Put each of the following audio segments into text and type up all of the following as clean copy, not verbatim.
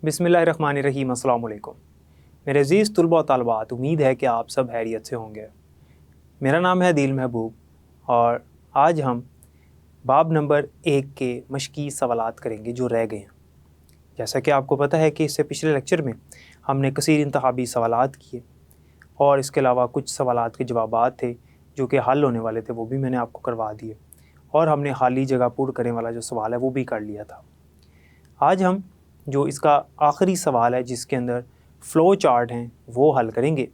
बिस्मिल्लाहिर्रहमानिर्रहीम। अस्सलाम वालेकुम। मेरे अज़ीज़ तुलबा व तालिबात, उम्मीद है कि आप सब खैरियत से होंगे। मेरा नाम है दिल महबूब और आज हम बाब नंबर 1 के मशकी सवालात करेंगे जो रह गए हैं। जैसा कि आपको पता है कि इससे पिछले लेक्चर में हमने कसीर इंतखाबी सवालात किए और इसके अलावा कुछ सवालात के जवाबात थे जो कि हल होने वाले थे, वो भी मैंने आपको करवा दिए और हमने खाली जगह पूर्ण करने वाला जो सवाल है वो भी कर लिया था। आज हम जो इसका आखिरी सवाल है जिसके अंदर फ़्लो चार्ट हैं वो हल करेंगे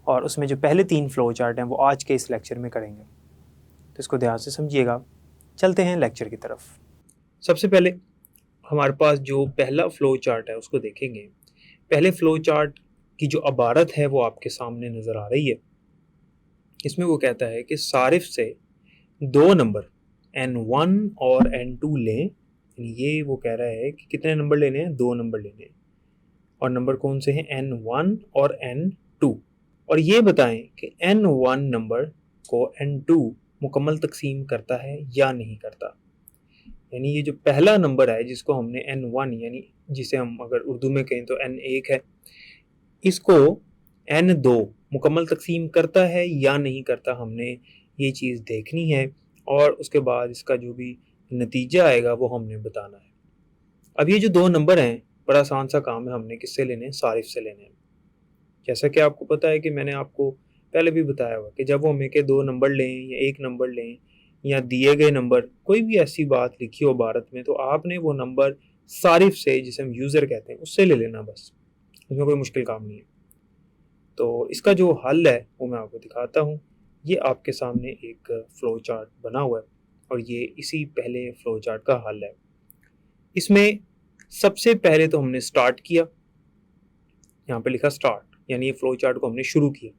और उसमें जो पहले 3 फ़्लो चार्ट हैं वो आज के इस लेक्चर में करेंगे, तो इसको ध्यान से समझिएगा। चलते हैं लेक्चर की तरफ। सबसे पहले हमारे पास जो पहला फ़्लो चार्ट है उसको देखेंगे। पहले फ़्लो चार्ट की जो इबारत है वो आपके सामने नज़र आ रही है। इसमें वो कहता है कि सारिफ से 2 नंबर N1 और N2 लें। ये वो कह रहा है कि कितने नंबर लेने हैं, 2 नंबर लेने हैं और नंबर कौन से हैं, N1 और N2। और ये बताएं कि N1 नंबर को N2 मुकम्मल तकसीम करता है या नहीं करता। यानी ये जो पहला नंबर है जिसको हमने N1 यानी जिसे हम अगर उर्दू में कहें तो N1 है, इसको N2 मुकम्मल तकसीम करता है या नहीं करता, हमने ये चीज़ देखनी है और उसके बाद इसका जो भी नतीजा आएगा वो हमने बताना है। अब ये जो 2 नंबर हैं, बड़ा आसान सा काम है, हमने किससे लेने हैं, सारिफ से लेने हैं। जैसा कि आपको पता है कि मैंने आपको पहले भी बताया हुआ कि जब हम एक 2 नंबर लें या 1 नंबर लें या दिए गए नंबर, कोई भी ऐसी बात लिखी हो भारत में, तो आपने वो नंबर सारिफ से, जिसे हम यूज़र कहते हैं, उससे ले लेना बस, उसमें कोई मुश्किल काम नहीं है। तो इसका जो हल है वो मैं आपको दिखाता हूँ। ये आपके सामने एक फ़्लो चार्ट बना हुआ है और ये इसी पहले फ़्लो चार्ट का हल है। इसमें सबसे पहले तो हमने स्टार्ट किया, यहाँ पे लिखा स्टार्ट, यानी ये फ़्लो चार्ट को हमने शुरू किया।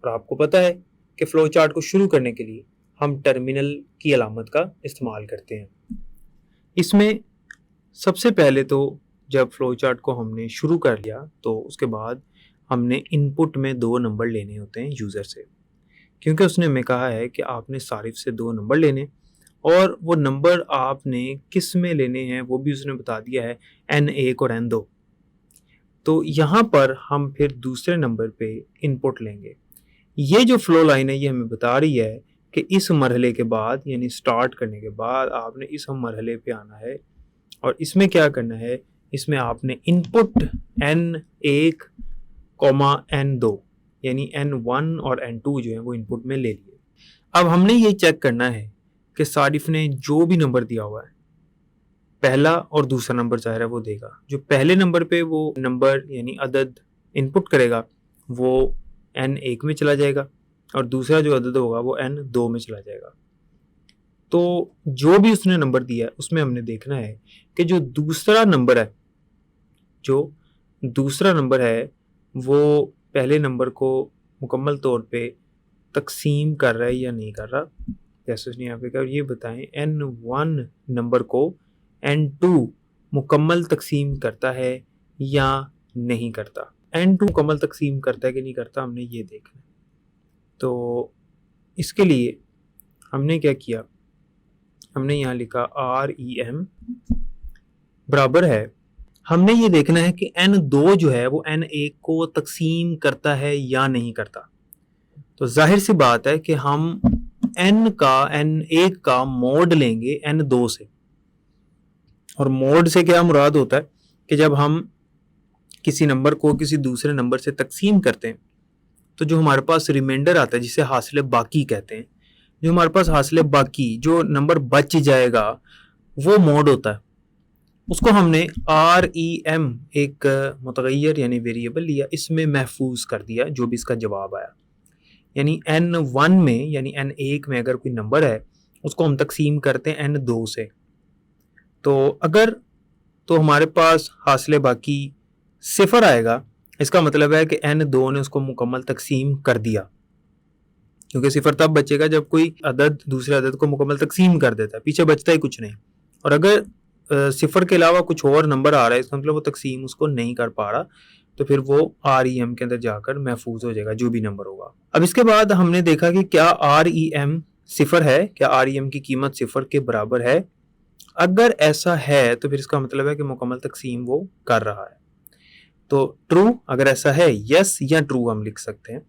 और आपको पता है कि फ़्लो चार्ट को शुरू करने के लिए हम टर्मिनल की अलामत का इस्तेमाल करते हैं। इसमें सबसे पहले तो जब फ़्लो चार्ट को हमने शुरू कर लिया तो उसके बाद हमने इनपुट में 2 नंबर लेने होते हैं यूज़र से, क्योंकि उसने हमें कहा है कि आपने सारिफ से 2 नंबर लेने और वो नंबर आपने किस में लेने हैं वो भी उसने बता दिया है, N1 और N2। तो यहाँ पर हम फिर दूसरे नंबर पे इनपुट लेंगे। ये जो फ़्लो लाइन है ये हमें बता रही है कि इस मरहले के बाद यानी स्टार्ट करने के बाद आपने इस मरहले पे आना है और इसमें क्या करना है, इसमें आपने इनपुट N1, N2 यानी N1 और N2 जो है वो इनपुट में ले लिए। अब हमने ये चेक करना है कि सारिफ ने जो भी नंबर दिया हुआ है, पहला और दूसरा नंबर ज़ाहिर है वो देगा। जो पहले नंबर पे वो नंबर यानी अदद इनपुट करेगा वो N1 में चला जाएगा और दूसरा जो अदद होगा वो N2 में चला जाएगा। तो जो भी उसने नंबर दिया है उसमें हमने देखना है कि जो दूसरा नंबर है वो पहले नंबर को मुकम्मल तौर पे तकसीम कर रहा है या नहीं कर रहा। जैसे उसने यहाँ पे कहा, ये बताएं N1 नंबर को N2 मुकम्मल तकसीम करता है या नहीं करता। N2 मुकम्मल तकसीम करता है कि नहीं करता, हमने ये देखना है। तो इसके लिए हमने क्या किया, हमने यहाँ लिखा REM बराबर है, हमने ये देखना है कि N2 जो है वो N1 को तकसीम करता है या नहीं करता। तो जाहिर सी बात है कि हम N1 का मोड लेंगे N2 से। और मोड से क्या मुराद होता है कि जब हम किसी नंबर को किसी दूसरे नंबर से तकसीम करते हैं तो जो हमारे पास रिमाइंडर आता है जिसे हासिल बाकी कहते हैं, जो हमारे पास हासिल बाकी जो नंबर बच जाएगा वो मोड होता है। उसको हमने REM एक मुतगय्यर यानी वेरिएबल लिया, इसमें महफूज कर दिया जो भी इसका जवाब आया। यानी N1 में यानी N1 में अगर कोई नंबर है उसको हम तकसीम करते हैं N2 से, तो अगर तो हमारे पास हासिल बाकी 0 आएगा, इसका मतलब है कि N2 ने उसको मुकम्मल तकसीम कर दिया, क्योंकि 0 तब बचेगा जब कोई अदद दूसरे अदद को मुकम्मल तकसीम कर देता है, पीछे बचता ही कुछ नहीं। और अगर 0 के अलावा कुछ और नंबर आ रहा है इसका मतलब वो तकसीम उसको नहीं कर पा रहा, तो फिर वो REM के अंदर जाकर महफूज हो जाएगा जो भी नंबर होगा। अब इसके बाद हमने देखा कि क्या REM 0 है, क्या REM की कीमत 0 के बराबर है। अगर ऐसा है तो फिर इसका मतलब है कि मुकम्मल तकसीम वो कर रहा है। तो ट्रू अगर ऐसा है, यस या ट्रू हम लिख सकते हैं।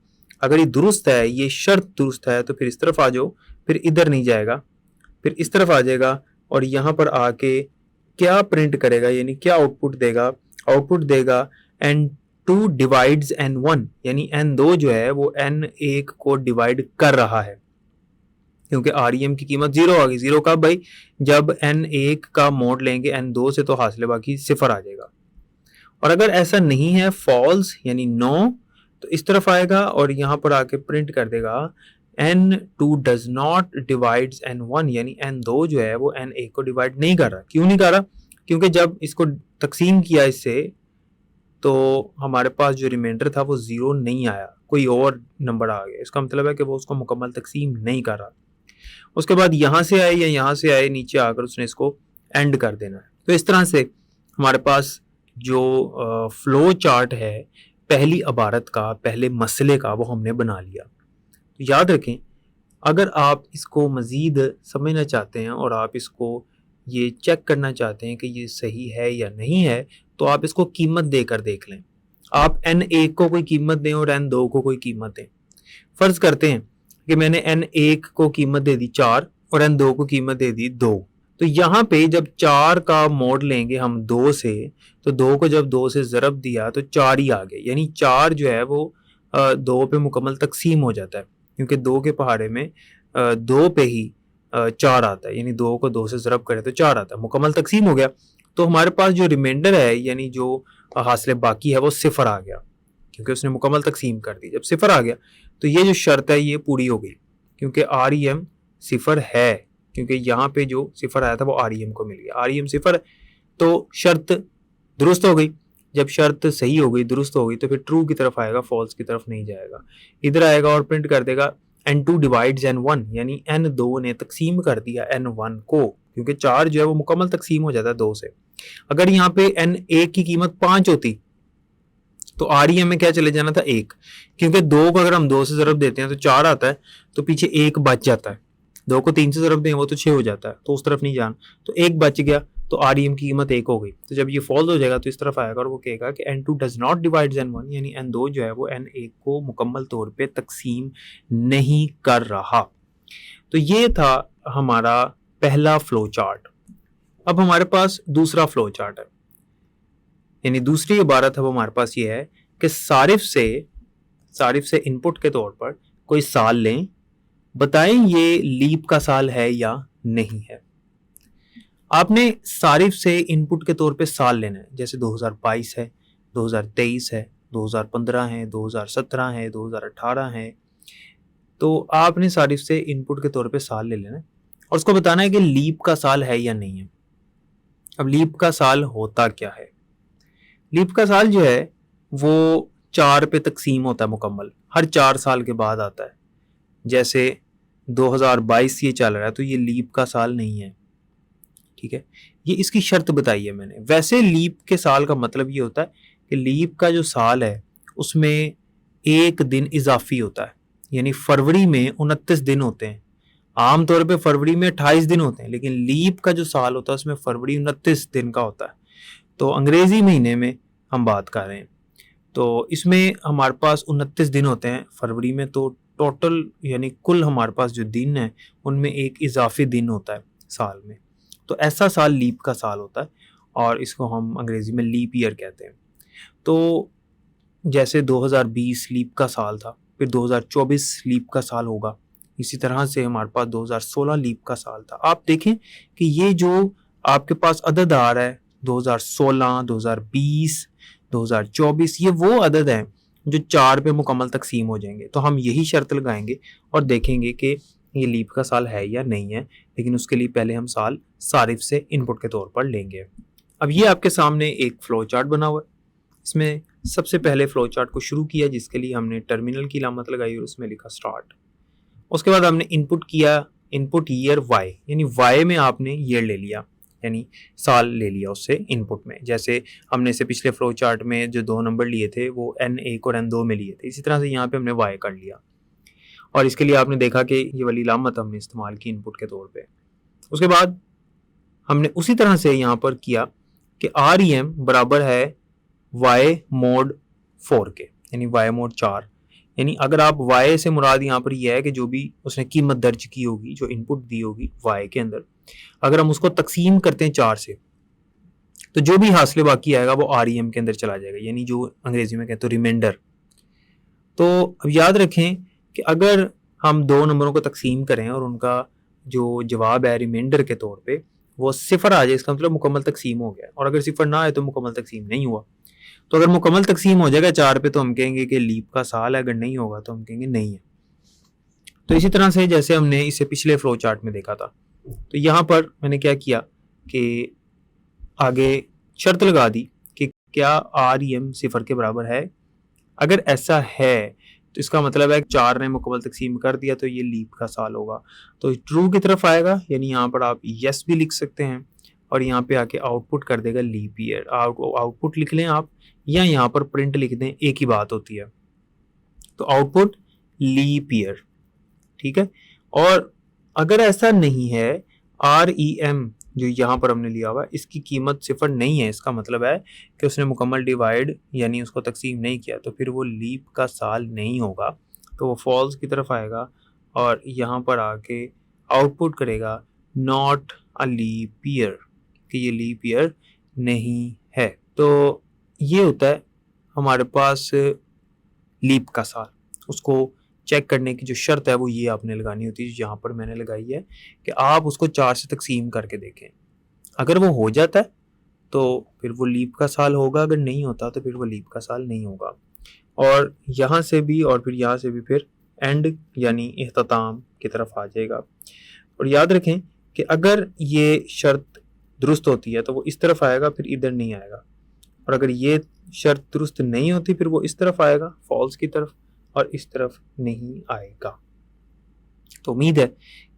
अगर ये दुरुस्त है, ये शर्त दुरुस्त है, तो फिर इस तरफ आ जाओ, फिर इधर नहीं जाएगा, फिर इस तरफ आ जाएगा और यहाँ पर आके क्या प्रिंट करेगा, यानी क्या आउटपुट देगा, आउटपुट देगा n2 डिवाइड्स n1, यानी n2 जो है वो n1 को डिवाइड कर रहा है, क्योंकि REM की कीमत 0 आ गई। 0 कब भाई, जब n1 का मोड लेंगे n2 से, तो हासिल बाकी 0 आ जाएगा। और अगर ऐसा नहीं है, फॉल्स यानी नो, तो इस तरफ आएगा और यहाँ पर आके प्रिंट कर देगा n2 does not divides n1, यानी n2 जो है वो n1 को डिवाइड नहीं कर रहा। क्यों नहीं कर रहा, क्योंकि जब इसको तकसीम किया इससे, तो हमारे पास जो रिमाइंडर था वो 0 नहीं आया, कोई और नंबर आ गया। इसका मतलब है कि वो उसको मुकम्मल तकसीम नहीं कर रहा। उसके बाद यहाँ से आए या यहाँ से आए, नीचे आकर उसने इसको एंड कर देना है। तो इस तरह से हमारे पास जो फ्लो चार्ट है पहली इबारत का, पहले मसले का, वो हमने बना लिया। तो याद रखें, अगर आप इसको मज़ीद समझना चाहते हैं और आप इसको ये चेक करना चाहते हैं कि ये सही है या नहीं है, तो आप इसको कीमत देकर देख लें। आप n1 को कोई कीमत दें और n2 को कोई कीमत दें। फ़र्ज़ करते हैं कि मैंने n1 को कीमत दे दी 4 और n2 को कीमत दे दी 2। तो यहाँ पे जब 4 का मोड लेंगे हम 2 से, तो 2 को जब 2 से ज़रब दिया तो 4 ही आ गए, यानी 4 जो है वो 2 पे मुकम्मल तकसीम हो जाता है, क्योंकि 2 के पहाड़े में 2 पे ही 4 आता है, यानी 2 को 2 से ज़रब करें तो 4 आता है, मुकम्मल तकसीम हो गया। तो हमारे पास जो रिमाइंडर है, यानी जो हासिल बाकी है, वो 0 आ गया, क्योंकि उसने मुकम्मल तकसीम कर दी। जब 0 आ गया तो ये जो शर्त है ये पूरी हो गई, क्योंकि REM 0 है, क्योंकि यहाँ पे जो 0 आया था वो REM को मिल गया। REM 0, तो शर्त दुरुस्त हो गई। जब शर्त सही हो गई, दुरुस्त हो गई, तो फिर ट्रू की तरफ आएगा, फॉल्स की तरफ नहीं जाएगा। इधर आएगा और प्रिंट कर देगा n2 डिवाइड्स n1, यानी n2 ने तकसीम कर दिया n1 को, क्योंकि 4 जो है वो मुकम्मल तकसीम हो जाता है 2 से। अगर यहाँ पे n1 की कीमत 5 होती तो REM में क्या चले जाना था 1, क्योंकि 2 को अगर हम 2 से ज़रब देते हैं तो 4 आता है, तो पीछे 1 बच जाता है। 2 को 3 से ज़रब दें वो तो 6 हो जाता है, तो उस तरफ नहीं जाना, तो 1 बच गया, तो REM की कीमत 1 हो गई। तो जब ये फॉल्स हो जाएगा तो इस तरफ आएगा और वो कहेगा कि n2 does not divides n1, यानी n2 जो है वो n1 को मुकम्मल तौर पे तकसीम नहीं कर रहा। तो ये था हमारा पहला फ्लो चार्ट। अब हमारे पास दूसरा फ्लो चार्ट है, यानी दूसरी इबारत अब हमारे पास ये है कि सारिफ से इनपुट के तौर पर कोई साल लें, बताएं ये लीप का साल है या नहीं है। आपने सारिफ से इनपुट के तौर पे साल लेना है, जैसे 2022 है, 2023 है, 2015 है, 2017 है, 2018 है। तो आपने सारिफ से इनपुट के तौर पे साल ले लेना है और उसको बताना है कि लीप का साल है या नहीं है। अब लीप का साल होता क्या है? लीप का साल जो है वो 4 पे तकसीम होता है मुकम्मल, हर 4 साल के बाद आता है। जैसे 2022 ये चल रहा है, तो ये लीप का साल नहीं है, ठीक है। ये इसकी शर्त बताई है मैंने। वैसे लीप के साल का मतलब ये होता है कि लीप का जो साल है उसमें 1 दिन इजाफी होता है, यानी फरवरी में 29 दिन होते हैं। आमतौर पे फरवरी में 28 दिन होते हैं, लेकिन लीप का जो साल होता है उसमें फरवरी 29 दिन का होता है। तो अंग्रेजी महीने में हम बात कर रहे हैं, तो इसमें हमारे पास 29 दिन होते हैं फरवरी में। तो टोटल यानी कुल हमारे पास जो दिन है उनमें एक इजाफी दिन होता है साल में। तो ऐसा साल लीप का साल होता है और इसको हम अंग्रेजी में लीप ईयर कहते हैं। तो जैसे 2020 लीप का साल था, फिर 2024 लीप का साल होगा, इसी तरह से हमारे पास 2016 लीप का साल था। आप देखें कि ये जो आपके पास अदद आ रहा है 2016, 2020, 2024, ये वो अदद हैं जो 4 पे मुकम्मल तकसीम हो जाएंगे। तो हम यही शर्त लगाएंगे और देखेंगे कि ये लीप का साल है या नहीं है, लेकिन उसके लिए पहले हम साल सारिफ से इनपुट के तौर पर लेंगे। अब ये आपके सामने एक फ्लो चार्ट बना हुआ है। इसमें सबसे पहले फ्लो चार्ट को शुरू किया, जिसके लिए हमने टर्मिनल की अलामत लगाई और उसमें लिखा स्टार्ट। उसके बाद हमने इनपुट किया, इनपुट ईयर वाई, यानी वाई में आपने ईयर ले लिया, यानी साल ले लिया उससे इनपुट में। जैसे हमने इसे पिछले फ्लो चार्ट में जो 2 नंबर लिए थे वो n1 और n2 में लिए थे, इसी तरह से यहाँ पे हमने y कर लिया और इसके लिए आपने देखा कि ये वाली अलामत हमने इस्तेमाल की इनपुट के तौर पे। उसके बाद हमने उसी तरह से यहाँ पर किया कि REM बराबर है y mod 4 के, यानी y mod 4। यानी अगर आप y से मुराद यहाँ पर यह है कि जो भी उसने कीमत दर्ज की होगी, जो इनपुट दी होगी y के अंदर, अगर हम उसको तकसीम करते हैं 4 से, तो जो भी हासिल बाकी आएगा वो REM के अंदर चला जाएगा, यानी जो अंग्रेजी में कहते हैं रिमाइंडर। तो अब याद रखें कि अगर हम दो नंबरों को तकसीम करें और उनका जो जवाब है रिमाइंडर के तौर पे वो सिफर आ जाए, इसका मतलब मुकम्मल तकसीम हो गया, और अगर सिफर ना आए तो मुकम्मल तकसीम नहीं हुआ। तो अगर मुकम्मल तकसीम हो जाएगा 4 पे तो हम कहेंगे कि लीप का साल है, अगर नहीं होगा तो हम कहेंगे नहीं है। तो इसी तरह से जैसे हमने इसे पिछले फ्लो चार्ट में देखा था, तो यहाँ पर मैंने क्या किया कि आगे शर्त लगा दी कि क्या REM सिफर के बराबर है। अगर ऐसा है तो इसका मतलब है 4 ने मुकम्मल तकसीम कर दिया तो ये लीप का साल होगा, तो ट्रू की तरफ आएगा, यानी यहाँ पर आप यस भी लिख सकते हैं और यहाँ पे आके आउटपुट कर देगा लीप ईयर। आउटपुट लिख लें आप या यहाँ पर प्रिंट लिख दें, एक ही बात होती है। तो आउटपुट लीप ईयर, ठीक है। और अगर ऐसा नहीं है, REM जो यहाँ पर हमने लिया हुआ है इसकी कीमत सिफर नहीं है, इसका मतलब है कि उसने मुकम्मल डिवाइड यानी उसको तकसीम नहीं किया, तो फिर वो लीप का साल नहीं होगा, तो वो फॉल्स की तरफ आएगा और यहाँ पर आके आउटपुट करेगा नॉट अ लीप ईयर, कि ये लीप ईयर नहीं है। तो ये होता है हमारे पास लीप का साल। उसको चेक करने की जो शर्त है वो ये आपने लगानी होती है, जो यहाँ पर मैंने लगाई है कि आप उसको 4 से तकसीम करके देखें। अगर वो हो जाता है तो फिर वो लीप का साल होगा, अगर नहीं होता तो फिर वो लीप का साल नहीं होगा। और यहाँ से भी और फिर यहाँ से भी फिर एंड यानी इख्तिताम की तरफ आ जाएगा। और याद रखें कि अगर ये शर्त दुरुस्त होती है तो वो इस तरफ आएगा, फिर इधर नहीं आएगा, और अगर ये शर्त दुरुस्त नहीं होती फिर वो इस तरफ आएगा फॉल्स की तरफ, और इस तरफ नहीं आएगा। तो उम्मीद है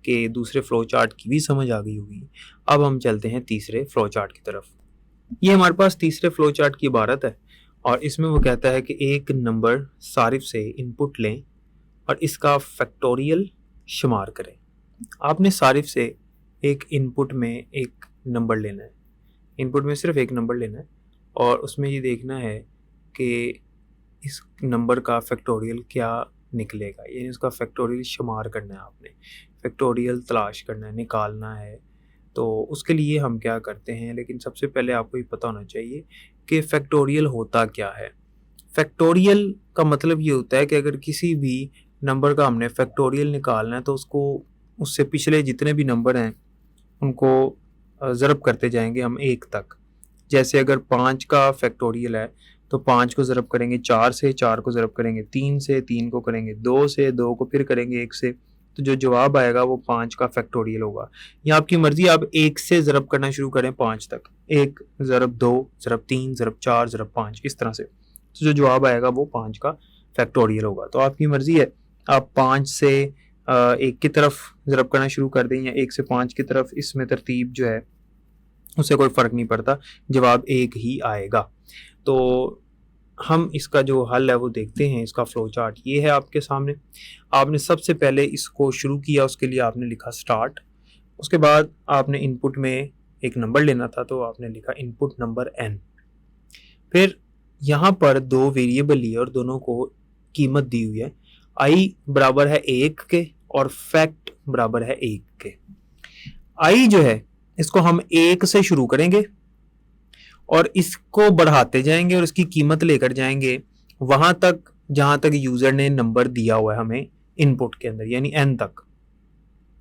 कि दूसरे फ्लो चार्ट की भी समझ आ गई होगी। अब हम चलते हैं तीसरे फ्लो चार्ट की तरफ। ये हमारे पास तीसरे फ्लो चार्ट की इबारत है और इसमें वो कहता है कि एक नंबर सारिफ से इनपुट लें और इसका फैक्टोरियल शुमार करें। आपने सारिफ से एक इनपुट में एक नंबर लेना है, इनपुट में सिर्फ एक नंबर लेना है और उसमें ये देखना है कि इस नंबर का फैक्टोरियल क्या निकलेगा, यानी उसका फैक्टोरियल शुमार करना है, आपने फैक्टोरियल तलाश करना है, निकालना है। तो उसके लिए हम क्या करते हैं, लेकिन सबसे पहले आपको ये पता होना चाहिए कि फैक्टोरियल होता क्या है। फैक्टोरियल का मतलब ये होता है कि अगर किसी भी नंबर का हमने फैक्टोरियल निकालना है तो उसको उससे पिछले जितने भी नंबर हैं उनको ज़रब करते जाएंगे हम 1 तक। जैसे अगर 5 का फैक्टोरियल है तो 5 को ज़रब करेंगे 4 से, 4 को ज़रब करेंगे 3 से, 3 को करेंगे 2 से, 2 को फिर करेंगे 1 से, तो जो जवाब आएगा वो 5 का फैक्टोरियल होगा। या आपकी मर्जी, आप 1 से ज़रब करना शुरू करें 5 तक, 1 ज़रब 2 ज़रब 3 ज़रब 4 ज़रब 5, इस तरह से, तो जो जवाब आएगा वो 5 का फैक्टोरियल होगा। तो आपकी मर्जी है, आप 5 से 1 की तरफ ज़रब करना शुरू कर दें या 1 से 5 की तरफ, इसमें तरतीब जो है उससे कोई फ़र्क नहीं पड़ता, जवाब 1 ही आएगा। तो हम इसका जो हल है वो देखते हैं। इसका फ्लो चार्ट ये है आपके सामने। आपने सबसे पहले इसको शुरू किया, उसके लिए आपने लिखा स्टार्ट, उसके बाद आपने इनपुट में एक नंबर लेना था तो आपने लिखा इनपुट नंबर n। फिर यहाँ पर 2 वेरिएबल लिए और दोनों को कीमत दी हुई है, i बराबर है 1 के और फैक्ट बराबर है 1 के। i जो है इसको हम 1 से शुरू करेंगे और इसको बढ़ाते जाएंगे और इसकी कीमत लेकर जाएंगे वहां तक जहां तक यूजर ने नंबर दिया हुआ है हमें इनपुट के अंदर, यानी n तक।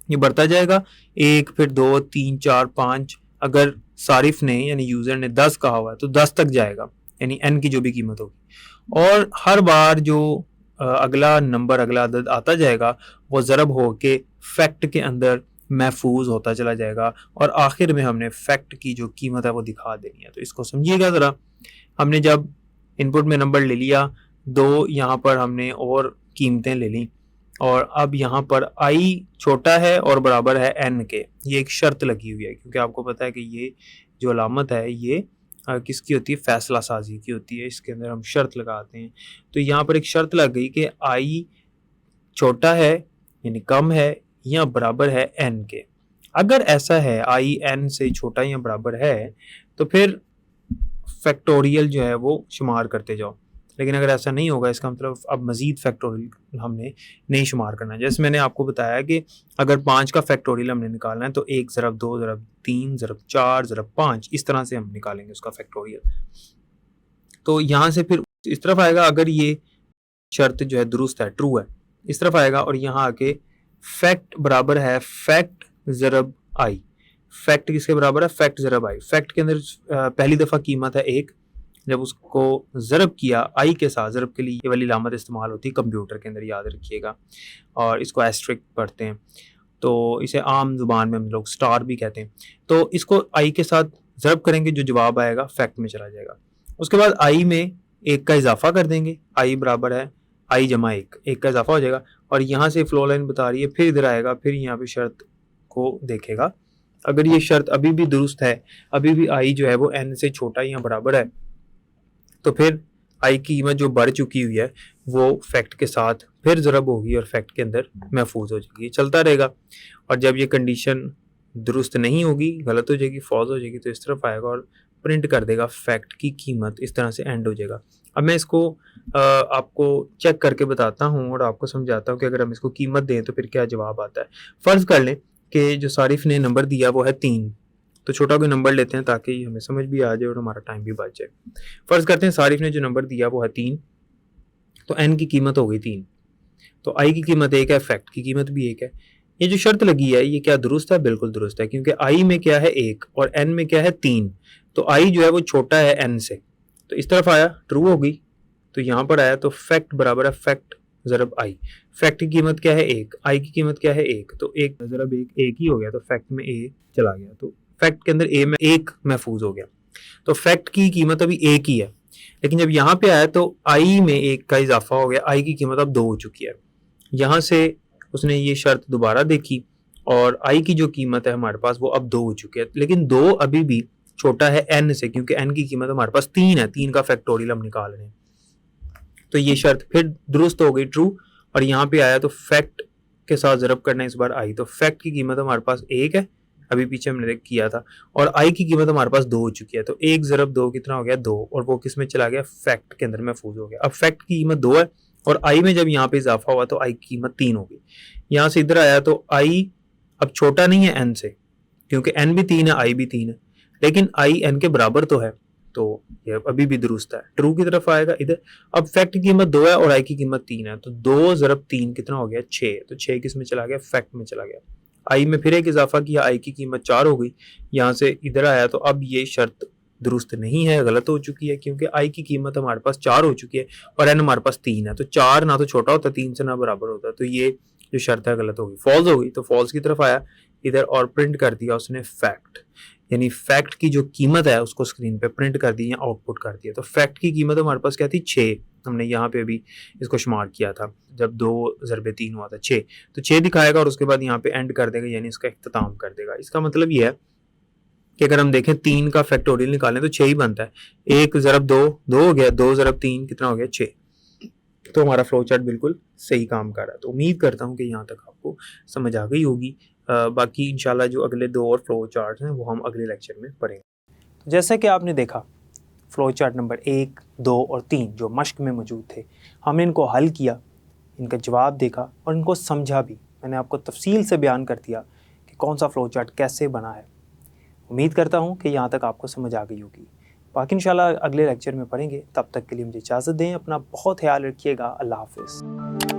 ये बढ़ता जाएगा 1, फिर 2, 3, 4, 5। अगर सारिफ ने यानी यूजर ने 10 कहा हुआ है तो 10 तक जाएगा, यानी n की जो भी कीमत होगी। और हर बार जो अगला नंबर, अगला अदद आता जाएगा वो ज़रब हो के फैक्ट के अंदर महफूज होता चला जाएगा और आखिर में हमने फैक्ट की जो कीमत है वो दिखा देनी है। तो इसको समझिएगा ज़रा। हमने जब इनपुट में नंबर ले लिया, 2 यहाँ पर हमने और कीमतें ले ली और अब यहाँ पर i छोटा है और बराबर है n के। ये एक शर्त लगी हुई है क्योंकि आपको पता है कि ये जो अलामत है ये किसकी होती है, फैसला साजी की होती है। इसके अंदर हम शर्त लगाते हैं, तो यहाँ पर एक शर्त लग गई कि i छोटा है यानी कम है या बराबर है n के। अगर ऐसा है i n से छोटा या बराबर है तो फिर फैक्टोरियल जो है वो शुमार करते जाओ। लेकिन अगर ऐसा नहीं होगा, इसका मतलब अब मज़ीद फैक्टोरियल हमने नहीं शुमार करना है। जैसे मैंने आपको बताया कि अगर 5 का फैक्टोरियल हमने निकालना है तो 1 ज़रब 2 ज़रब 3 ज़रब 4 ज़रब 5 इस तरह से हम निकालेंगे उसका फैक्टोरियल। तो यहाँ से फिर इस तरफ आएगा, अगर ये शर्त जो है दुरुस्त है, ट्रू है, इस तरफ आएगा और यहाँ आके फैक्ट बराबर है फैक्ट ज़रब आई। फैक्ट किसके बराबर है? फैक्ट ज़रब आई। फैक्ट के अंदर पहली दफ़ा कीमत है 1, जब उसको ज़रब किया आई के साथ, ज़रब के लिए ये वाली लामत इस्तेमाल होती है कंप्यूटर के अंदर, याद रखिएगा, और इसको एस्ट्रिक पढ़ते हैं, तो इसे आम ज़ुबान में हम लोग स्टार भी कहते हैं। तो इसको आई के साथ ज़रब करेंगे, जो जवाब आएगा फैक्ट में चला जाएगा। उसके बाद आई में 1 का इजाफा कर देंगे, आई बराबर है आई जमा 1 का इजाफा हो जाएगा। और यहाँ से फ्लो लाइन बता रही है, फिर इधर आएगा, फिर यहाँ पे शर्त को देखेगा। अगर ये शर्त अभी भी दुरुस्त है, अभी भी आई जो है वो n से छोटा या बराबर है, तो फिर आई की कीमत जो बढ़ चुकी हुई है वो फैक्ट के साथ फिर ज़रब होगी और फैक्ट के अंदर महफूज हो जाएगी, चलता रहेगा। और जब ये कंडीशन दुरुस्त नहीं होगी, गलत हो जाएगी, फॉल्स हो जाएगी, तो इस तरफ आएगा और प्रिंट कर देगा फैक्ट की कीमत, इस तरह से एंड हो जाएगा। अब मैं इसको आपको चेक करके बताता हूँ और आपको समझाता हूँ कि अगर हम इसको कीमत दें तो फिर क्या जवाब आता है। फ़र्ज़ कर लें कि जो सारिफ ने नंबर दिया वो है 3, तो छोटा कोई नंबर लेते हैं ताकि हमें समझ भी आ जाए और हमारा टाइम भी बच जाए। फ़र्ज़ करते हैं सारिफ ने जो नंबर दिया वो है 3, तो n की कीमत हो गई 3, तो i की कीमत 1 है, फैक्ट की कीमत भी 1 है। ये जो शर्त लगी है ये क्या दुरुस्त है? बिल्कुल दुरुस्त है, क्योंकि i में क्या है 1 और n में क्या है 3, तो i जो है वो छोटा है n से, तो इस तरफ आया, ट्रू हो गई, तो यहाँ पर आया, तो फैक्ट बराबर है फैक्ट ज़रब i। फैक्ट की कीमत क्या है 1, i की कीमत क्या है 1, तो 1 ज़रब 1 ही हो गया, तो फैक्ट में a चला गया, तो फैक्ट के अंदर a में 1 महफूज हो गया, तो फैक्ट की कीमत अभी 1 ही है। लेकिन जब यहाँ पे आया तो i में 1 का इजाफा हो गया, i की कीमत अब 2 हो चुकी है। यहाँ से उसने ये शर्त दोबारा देखी और i की जो कीमत है हमारे पास वो अब 2 हो चुकी है, लेकिन 2 अभी भी छोटा है n से, क्योंकि n की कीमत हमारे पास 3 है, 3 का फैक्टोरियल हम निकाल रहे हैं। तो ये शर्त फिर दुरुस्त हो गई, ट्रू, और यहाँ पे आया तो फैक्ट के साथ ज़रब करना है इस बार i, तो फैक्ट की कीमत हमारे पास 1 है, अभी पीछे हमने किया था, और i की कीमत हमारे पास 2 हो चुकी है, तो 1 ज़रब 2 कितना हो गया 2, और वो किस में चला गया? फैक्ट के अंदर महफूज हो गया। अब फैक्ट की कीमत 2 है और i में जब यहाँ पे इजाफा हुआ तो i की कीमत 3 हो गई। यहाँ से इधर आया तो i अब छोटा नहीं है n से, क्योंकि n भी 3 है, i भी 3 है, लेकिन i n के बराबर तो है, तो ये अभी भी दुरुस्त है, ट्रू की तरफ आएगा इधर। अब फैक्ट की कीमत 2 है और i की कीमत 3 है, तो 2 ज़रब 3 कितना हो गया? 6, तो 6 किस में चला गया? फैक्ट में चला गया। i में फिर एक इजाफा किया, i की कीमत 4 हो गई, यहाँ से इधर आया, तो अब ये शर्त दुरुस्त नहीं है, गलत हो चुकी है, क्योंकि i की कीमत हमारे पास 4 हो चुकी है और n हमारे पास 3 है, तो 4 ना तो छोटा होता, 3 से ना बराबर होता, तो ये जो शर्त है गलत होगी, फॉल्स हो गई। तो फॉल्स की तरफ आया इधर और प्रिंट कर दिया उसने फैक्ट, यानी फैक्ट की जो कीमत है उसको स्क्रीन पे प्रिंट कर दी या आउटपुट कर दिया। तो फैक्ट की कीमत हमारे पास क्या थी? 6, हमने यहाँ पे अभी इसको शुमार किया था जब 2 ज़रबे 3 हुआ था, 6, तो 6 दिखाएगा और उसके बाद यहाँ पे एंड कर देगा, यानी इसका इख्तिताम कर देगा। इसका मतलब ये है कि अगर हम देखें 3 का फैक्टोरियल निकालें तो 6 ही बनता है, 1 ज़रब 2 2 हो गया, 2 ज़रब 3 कितना हो गया? 6। तो हमारा फ्लो चार्ट बिल्कुल सही काम कर रहा है। तो उम्मीद करता हूँ कि यहाँ तक आपको समझ आ गई होगी। बाकी इंशाल्लाह जो अगले 2 और फ्लो चार्ट हैं वो हम अगले लेक्चर में पढ़ेंगे। जैसा कि आपने देखा फ्लो चार्ट नंबर 1, 2 और 3 जो मश्क में मौजूद थे, हमने इनको हल किया, इनका जवाब देखा और इनको समझा भी। मैंने आपको तफसील से बयान कर दिया कि कौन सा फ्लो चार्ट कैसे बना है। उम्मीद करता हूँ कि यहाँ तक आपको समझ आ गई होगी। बाकी इंशाल्लाह अगले लेक्चर में पढ़ेंगे। तब तक के लिए मुझे इजाज़त दें। अपना बहुत ख्याल रखिएगा। अल्लाह हाफ़िज़।